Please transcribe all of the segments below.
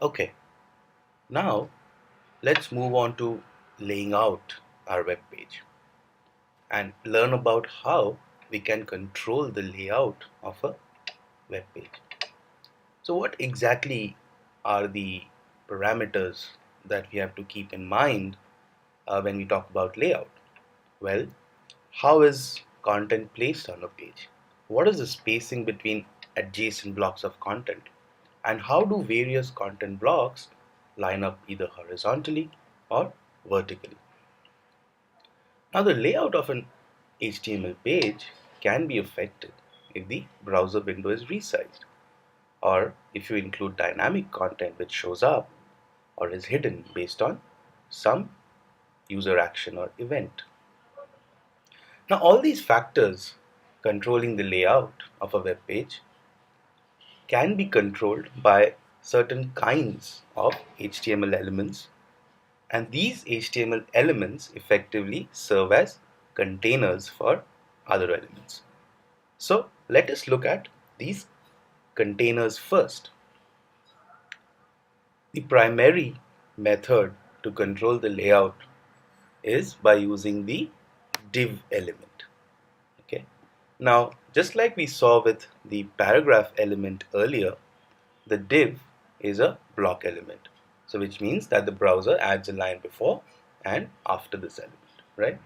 Okay, now let's move on to laying out our web page and learn about how we can control the layout of a web page. So, what exactly are the parameters that we have to keep in mind when we talk about layout? Well, how is content placed on a page? What is the spacing between adjacent blocks of content? And how do various content blocks line up either horizontally or vertically? Now, the layout of an HTML page can be affected if the browser window is resized, or if you include dynamic content which shows up or is hidden based on some user action or event. Now, all these factors controlling the layout of a web page can be controlled by certain kinds of HTML elements, and these HTML elements effectively serve as containers for other elements. So, let us look at these containers first. The primary method to control the layout is by using the div element. Okay. Now, just like we saw with the paragraph element earlier, the div is a block element. So, which means that the browser adds a line before and after this element, right?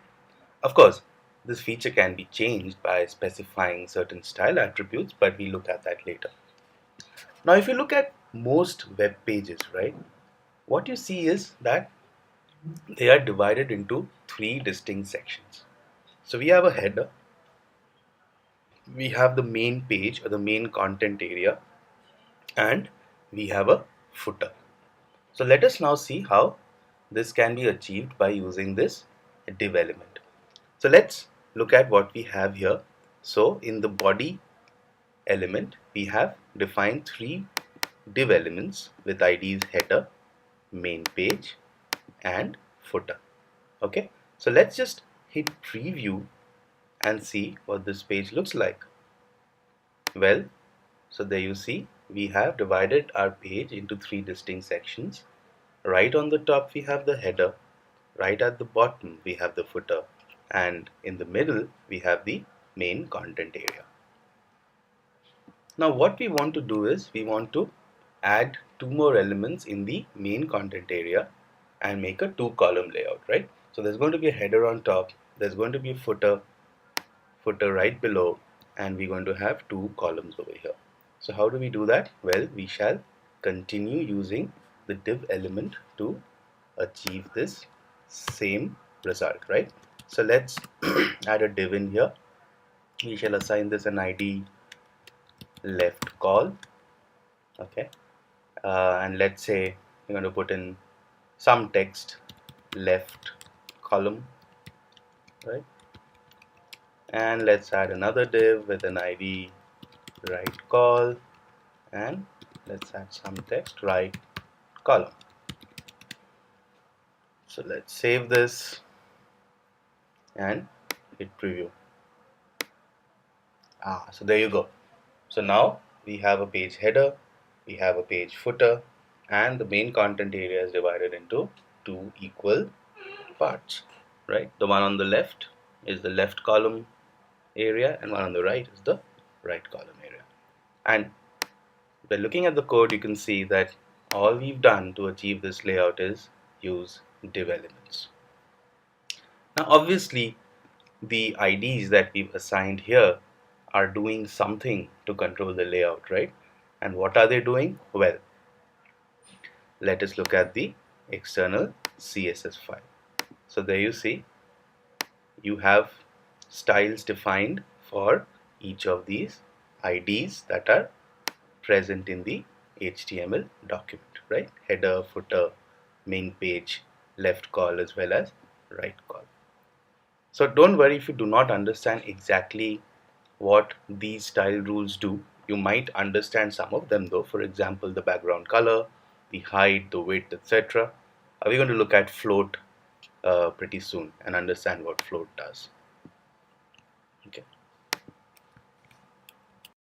Of course, this feature can be changed by specifying certain style attributes, but we look at that later. Now, if you look at most web pages, right, what you see is that they are divided into three distinct sections. So we have a header, we have the main page or the main content area, and we have a footer. So let us now see how this can be achieved by using this div element. So let's look at what we have here. So in the body element, we have defined three div elements with IDs header, main page, and footer. Okay, so let's just hit preview and see what this page looks like. Well, so there you see we have divided our page into three distinct sections. Right on the top we have the header, right at the bottom we have the footer, and in the middle we have the main content area. Now what we want to do is we want to add two more elements in the main content area and make a two column layout, right? So there's going to be a header on top, there's going to be a footer right below, and we're going to have two columns over here. So how do we do that? Well, we shall continue using the div element to achieve this same result, right? So let's add a div in here. We shall assign this an ID left col, okay, and let's say we're going to put in some text left column, right? And let's add another div with an ID right col, and let's add some text right column. So let's save this and hit preview. So there you go. So now we have a page header, we have a page footer, and the main content area is divided into two equal parts, right? The one on the left is the left column area, and one on the right is the right column area. And by looking at the code, you can see that all we've done to achieve this layout is use div elements. Now obviously the IDs that we've assigned here are doing something to control the layout, right? And what are they doing? Well, let us look at the external CSS file. So there you see you have styles defined for each of these IDs that are present in the HTML document, right? Header, footer, main page, left col as well as right col. So don't worry if you do not understand exactly what these style rules do. You might understand some of them though. For example, the background color, the height, the width, etc. We're going to look at float pretty soon and understand what float does.